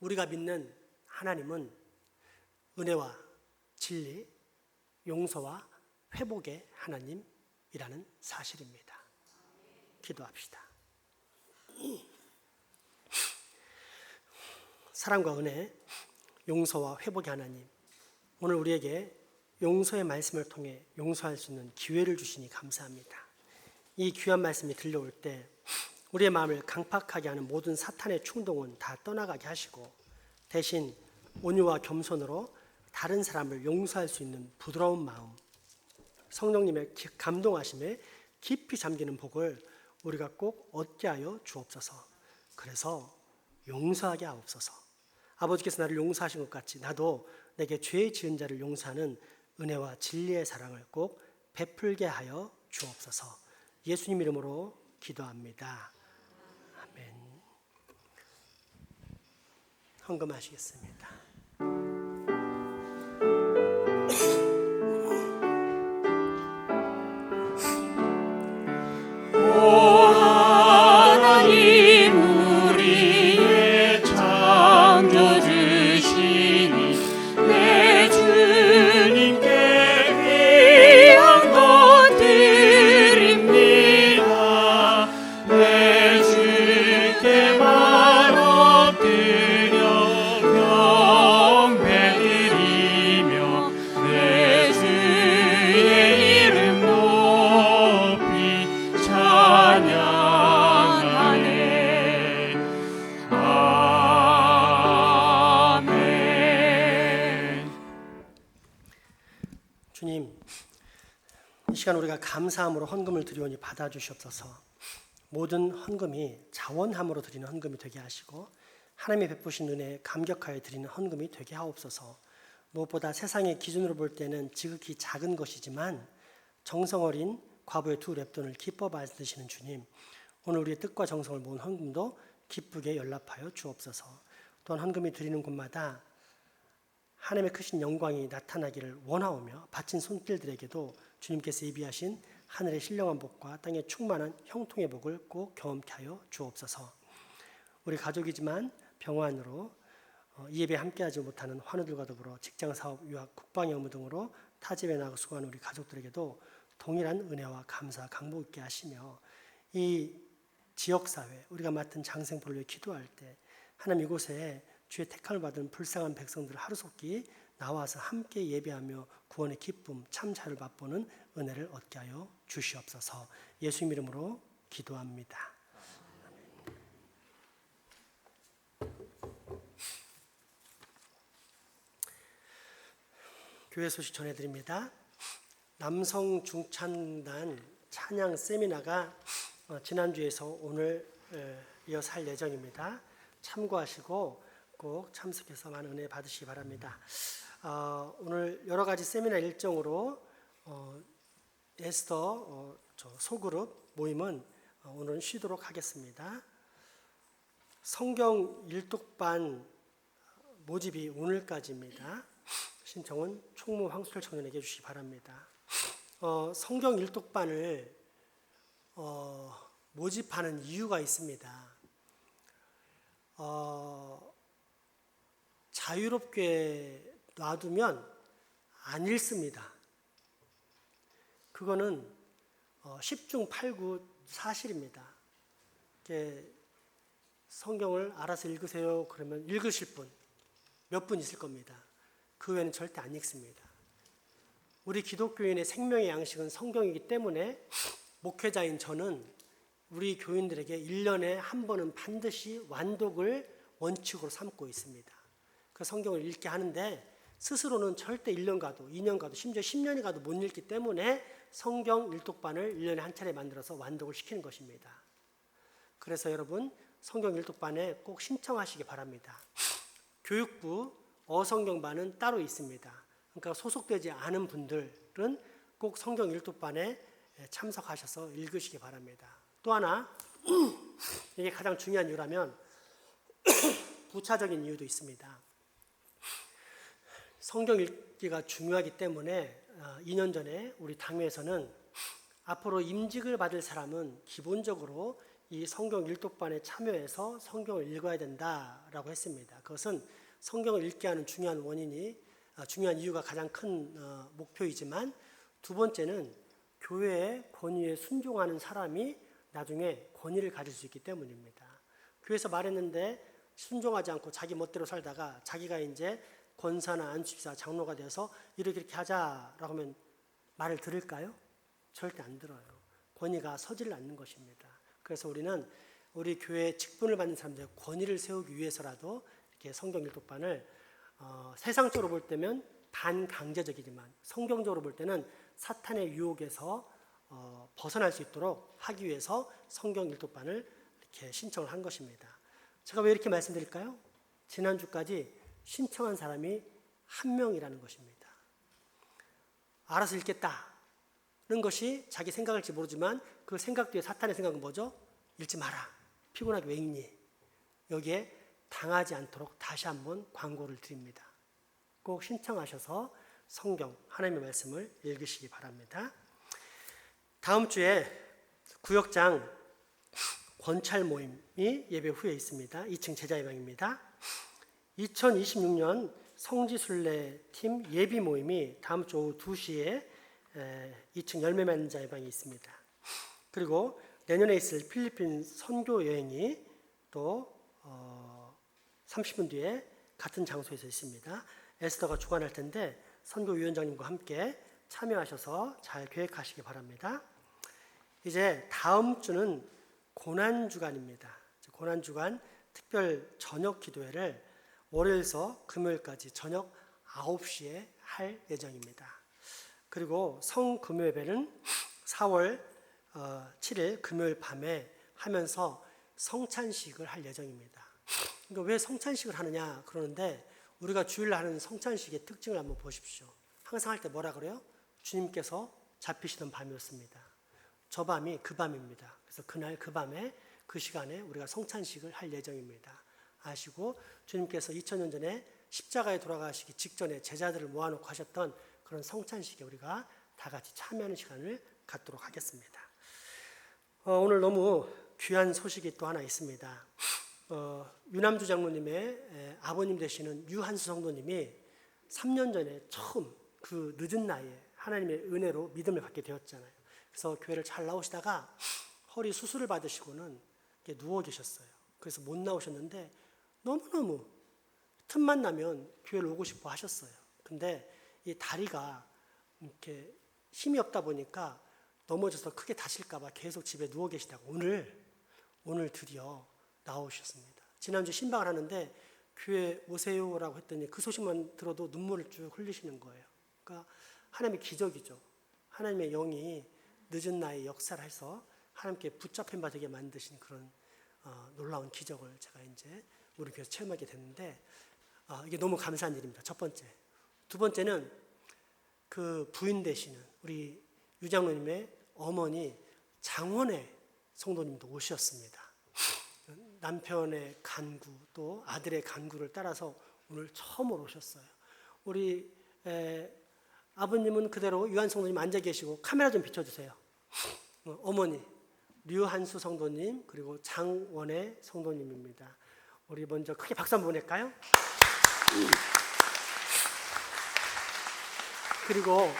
[SPEAKER 5] 우리가 믿는 하나님은 은혜와 진리, 용서와 회복의 하나님이라는 사실입니다. 기도합시다. 사랑과 은혜, 용서와 회복의 하나님, 오늘 우리에게 용서의 말씀을 통해 용서할 수 있는 기회를 주시니 감사합니다. 이 귀한 말씀이 들려올 때 우리의 마음을 강팍하게 하는 모든 사탄의 충동은 다 떠나가게 하시고, 대신 온유와 겸손으로 다른 사람을 용서할 수 있는 부드러운 마음, 성령님의 감동하심에 깊이 잠기는 복을 우리가 꼭 얻게 하여 주옵소서. 그래서 용서하게 하옵소서. 아버지께서 나를 용서하신 것 같이 나도 내게 죄 지은 자를 용서하는 은혜와 진리의 사랑을 꼭 베풀게 하여 주옵소서. 예수님 이름으로 기도합니다. 아멘. 헌금하시겠습니다. 주님, 이 시간 우리가 감사함으로 헌금을 드리오니 받아주시옵소서. 모든 헌금이 자원함으로 드리는 헌금이 되게 하시고 하나님의 베푸신 은혜에 감격하여 드리는 헌금이 되게 하옵소서. 무엇보다 세상의 기준으로 볼 때는 지극히 작은 것이지만 정성 어린 과부의 2 렙돈을 기뻐 받으시는 주님, 오늘 우리의 뜻과 정성을 모은 헌금도 기쁘게 연락하여 주옵소서. 또한 헌금이 드리는 곳마다 하나님의 크신 영광이 나타나기를 원하오며 바친 손길들에게도 주님께서 예비하신 하늘의 신령한 복과 땅의 충만한 형통의 복을 꼭 경험케 하여 주옵소서. 우리 가족이지만 병환으로 이 예배에 함께하지 못하는 환우들과 더불어 직장사업, 유학, 국방의 업무 등으로 타집에 나가 수고하는 우리 가족들에게도 동일한 은혜와 감사, 강복 있게 하시며 이 지역사회, 우리가 맡은 장생포를 위해 기도할 때 하나님 이곳에 주의 택함을 받은 불쌍한 백성들을 하루속히 나와서 함께 예배하며 구원의 기쁨, 참 자유를 맛보는 은혜를 얻게 하여 주시옵소서. 예수님 이름으로 기도합니다. 교회 소식 전해드립니다. 남성 중창단 찬양 세미나가 지난주에서 오늘 이어서 할 예정입니다. 참고하시고 꼭 참석해서 많은 은혜 받으시기 바랍니다. 오늘 여러 가지 세미나 일정으로 에스더 저 소그룹 모임은 오늘은 쉬도록 하겠습니다. 성경 일독반 모집이 오늘까지입니다. 신청은 총무 황수철 청년에게 해주시기 바랍니다. 성경 일독반을 모집하는 이유가 있습니다. 자유롭게 놔두면 안 읽습니다. 그거는 10중 8구 사실입니다. 성경을 알아서 읽으세요 그러면 읽으실 분 몇 분 있을 겁니다. 그 외에는 절대 안 읽습니다. 우리 기독교인의 생명의 양식은 성경이기 때문에 목회자인 저는 우리 교인들에게 1년에 한 번은 반드시 완독을 원칙으로 삼고 있습니다. 그 성경을 읽게 하는데 스스로는 절대 1년 가도 2년 가도 심지어 10년이 가도 못 읽기 때문에 성경 일독반을 1년에 한 차례 만들어서 완독을 시키는 것입니다. 그래서 여러분 성경 일독반에 꼭 신청하시기 바랍니다. 교육부 어성경반은 따로 있습니다. 그러니까 소속되지 않은 분들은 꼭 성경 일독반에 참석하셔서 읽으시기 바랍니다. 또 하나 이게 가장 중요한 이유라면 부차적인 이유도 있습니다. 성경 읽기가 중요하기 때문에 2년 전에 우리 당회에서는 앞으로 임직을 받을 사람은 기본적으로 이 성경 일독반에 참여해서 성경을 읽어야 된다라고 했습니다. 그것은 성경을 읽게 하는 중요한 이유가 가장 큰 목표이지만 두 번째는 교회의 권위에 순종하는 사람이 나중에 권위를 가질 수 있기 때문입니다. 교회에서 말했는데 순종하지 않고 자기 멋대로 살다가 자기가 이제 권사나 안수집사, 장로가 되어서 이렇게 하자라고 하면 말을 들을까요? 절대 안 들어요. 권위가 서지를 않는 것입니다. 그래서 우리는 우리 교회에 직분을 받는 사람들의 권위를 세우기 위해서라도 이렇게 성경 일독반을 세상적으로 볼 때면 반강제적이지만 성경적으로 볼 때는 사탄의 유혹에서 벗어날 수 있도록 하기 위해서 성경 일독반을 이렇게 신청을 한 것입니다. 제가 왜 이렇게 말씀드릴까요? 지난주까지 신청한 사람이 한 명이라는 것입니다. 알아서 읽겠다는 것이 자기 생각일지 모르지만 그 생각 뒤에 사탄의 생각은 뭐죠? 읽지 마라. 피곤하게 왜 읽니? 여기에 당하지 않도록 다시 한번 광고를 드립니다. 꼭 신청하셔서 성경, 하나님의 말씀을 읽으시기 바랍니다. 다음 주에 구역장 권찰 모임이 예배 후에 있습니다. 2층 제자예방입니다. 2026년 성지순례 팀 예비 모임이 다음 주 오후 2시에 2층 열매 맺는 자 예방이 있습니다. 그리고 내년에 있을 필리핀 선교 여행이 또 30분 뒤에 같은 장소에서 있습니다. 에스더가 주관할 텐데 선교위원장님과 함께 참여하셔서 잘 계획하시기 바랍니다. 이제 다음 주는 고난주간입니다. 고난주간 특별 저녁 기도회를 월요일에서 금요일까지 저녁 9시에 할 예정입니다. 그리고 성금요예배는 4월 7일 금요일 밤에 하면서 성찬식을 할 예정입니다. 그러니까 왜 성찬식을 하느냐 그러는데 우리가 주일날 하는 성찬식의 특징을 한번 보십시오. 항상 할 때 뭐라 그래요? 주님께서 잡히시던 밤이었습니다. 저 밤이 그 밤입니다. 그래서 그날 그 밤에 그 시간에 우리가 성찬식을 할 예정입니다. 아시고 주님께서 2000년 전에 십자가에 돌아가시기 직전에 제자들을 모아놓고 하셨던 그런 성찬식에 우리가 다 같이 참여하는 시간을 갖도록 하겠습니다. 오늘 너무 귀한 소식이 또 하나 있습니다. 유남주 장로님의 아버님 되시는 유한수 성도님이 3년 전에 처음 그 늦은 나이에 하나님의 은혜로 믿음을 받게 되었잖아요. 그래서 교회를 잘 나오시다가 허리 수술을 받으시고는 이렇게 누워 계셨어요. 그래서 못 나오셨는데 너무너무 틈만 나면 교회를 오고 싶어 하셨어요. 근데 이 다리가 이렇게 힘이 없다 보니까 넘어져서 크게 다칠까봐 계속 집에 누워 계시다가 오늘 드디어 나오셨습니다. 지난주 신방을 하는데 교회 오세요라고 했더니 그 소식만 들어도 눈물을 쭉 흘리시는 거예요. 그러니까 하나님의 기적이죠. 하나님의 영이 늦은 나이에 역사를 해서 하나님께 붙잡힌 바 되게 만드신 그런 놀라운 기적을 제가 이제 우리 교회에서 체험하게 됐는데 이게 너무 감사한 일입니다. 첫 번째. 두 번째는 그 부인 되시는 우리 유장로님의 어머니 장원의 성도님도 오셨습니다. 남편의 간구 또 아들의 간구를 따라서 오늘 처음으로 오셨어요. 우리 아버님은 그대로 유한 성도님 앉아 계시고 카메라 좀 비춰주세요. 어머니 류한수 성도님 그리고 장원의 성도님입니다. 우리 먼저 크게 박수 한번 보낼까요? 그리고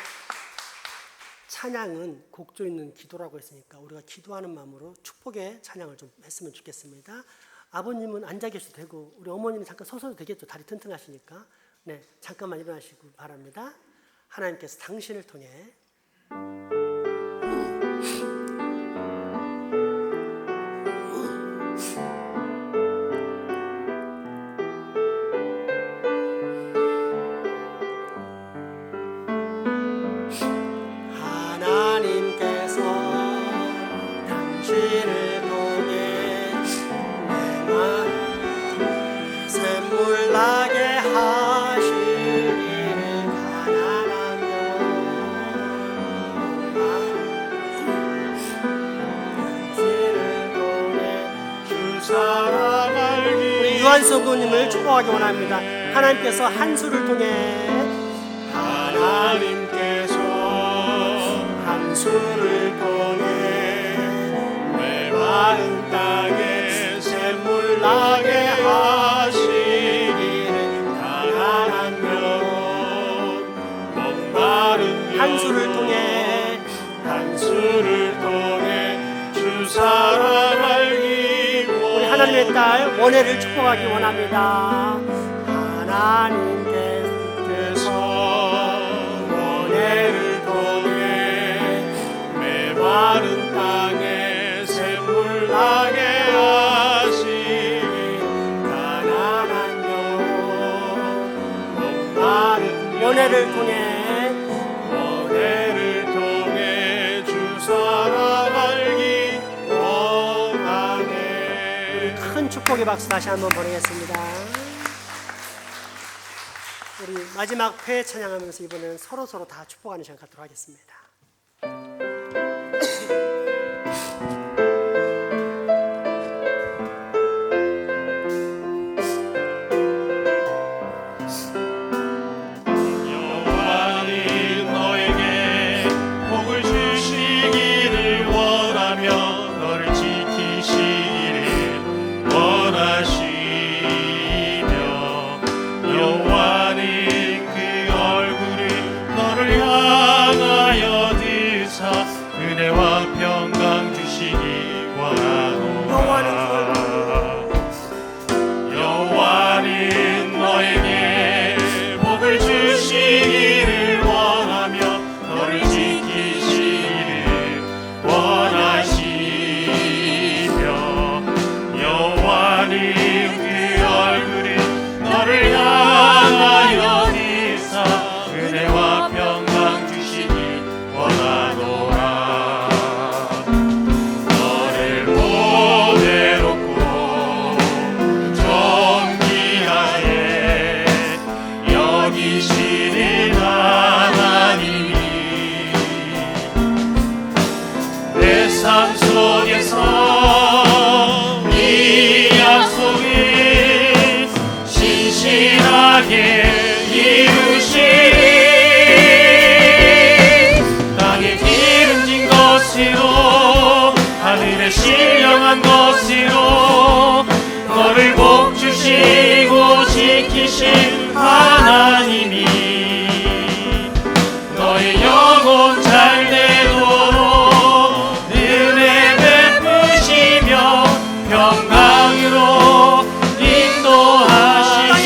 [SPEAKER 5] 찬양은 곡조 있는 기도라고 했으니까 우리가 기도하는 마음으로 축복의 찬양을 좀 했으면 좋겠습니다. 아버님은 앉아 계셔도 되고 우리 어머니는 잠깐 서서도 되겠죠. 다리 튼튼하시니까. 네, 잠깐만 일어나시기 바랍니다. 하나님께서 당신을 통해 유한 성도님을 축복하기 원합니다. 하나님께서 한 수를 통해
[SPEAKER 6] 내 마른 땅에 샘물 나게 하시기를 가난한 영혼 목마른
[SPEAKER 5] 한 수를 통해
[SPEAKER 6] 주 사랑 알기
[SPEAKER 5] 우리 하나님의 딸 원혜를 축복하기 원합니다.
[SPEAKER 6] 하나님께서 원혜를 통해 메마른 땅에 샘물 나게 하시니 가난한 영혼 목마른
[SPEAKER 5] 원혜를 통해
[SPEAKER 6] 주 사랑 알기 원하네.
[SPEAKER 5] 큰 축복의 박수 다시 한번 보내겠습니다. 우리 마지막 회 찬양하면서 이번에는 서로 다 축복하는 시간 갖도록 하겠습니다.
[SPEAKER 6] 여호와는 너에게 복을 주시기를 원하며 너를 지키시기를 원하시며 여호와는 그 얼굴을 너를 향하여 드사 은혜와 평강 주시기 원하노라. 여호와는 너에게 복을 주시기를 원하며 너를 지키시기를 원하시며 여호와는 그 얼굴을 너를 향하여 드사 은혜와 평강 주시기 원하노라. 너를 보배롭고 존귀하게 여기시는 하나님이 내 삶 속에서 이 약속을 신실하게 이루시리. 땅에 기름진 것으로 하늘에 신령한 것으로 너를 복주시고 지키신 하나님이 너의 영혼 잘 되도록 은혜 베푸시며 평강으로 인도하시니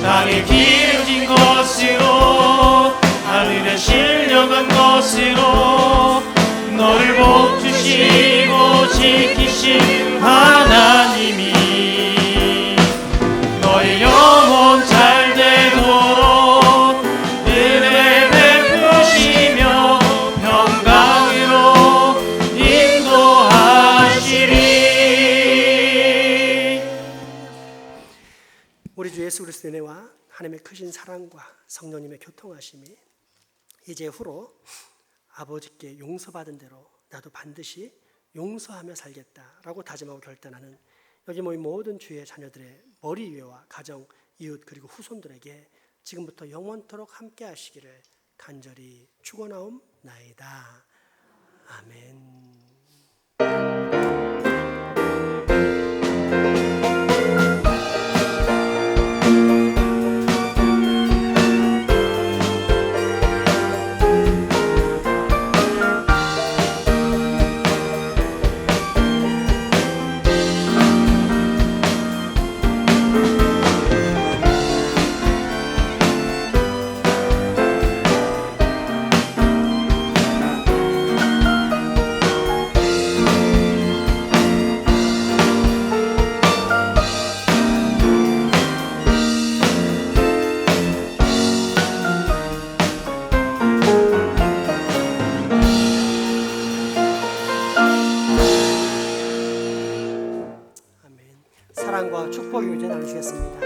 [SPEAKER 6] 땅에 기름진 것으로 하늘에 신령한 것으로 너를 복주시고 지키신 하나님이 너의 영혼 잘 되도록 은혜 베푸시며 평강으로 인도하시리.
[SPEAKER 5] 우리 주 예수 그리스도의 은혜와 하나님의 크신 사랑과 성령님의 교통하심이 이제 후로 아버지께 용서받은 대로 나도 반드시 용서하며 살겠다라고 다짐하고 결단하는 여기 모인 모든 주의 자녀들의 머리 위와 가정, 이웃 그리고 후손들에게 지금부터 영원토록 함께 하시기를 간절히 축원하옵나이다. 아멘. 사랑과 축복의 교제 나누시겠습니다.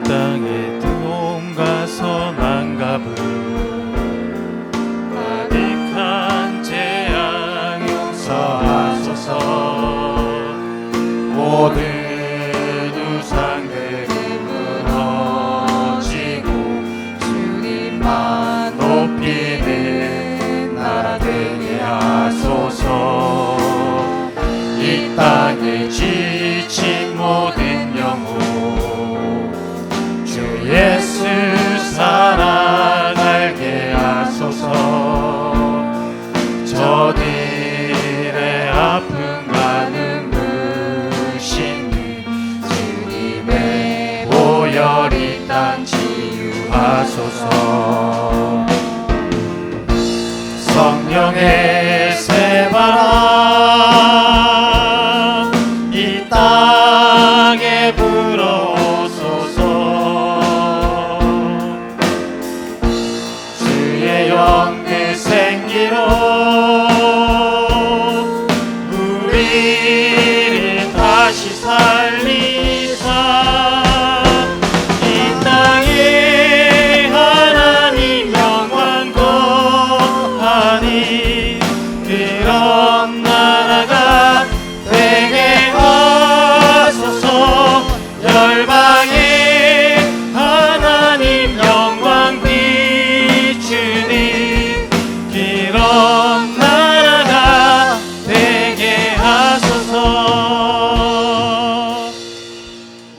[SPEAKER 6] 땅의 틈과 선한 값을 가득한 재앙 용서하소서. 모든 우상들을 무너지고 주님만 높이는 나라 되게 하소서. 이 땅의 죄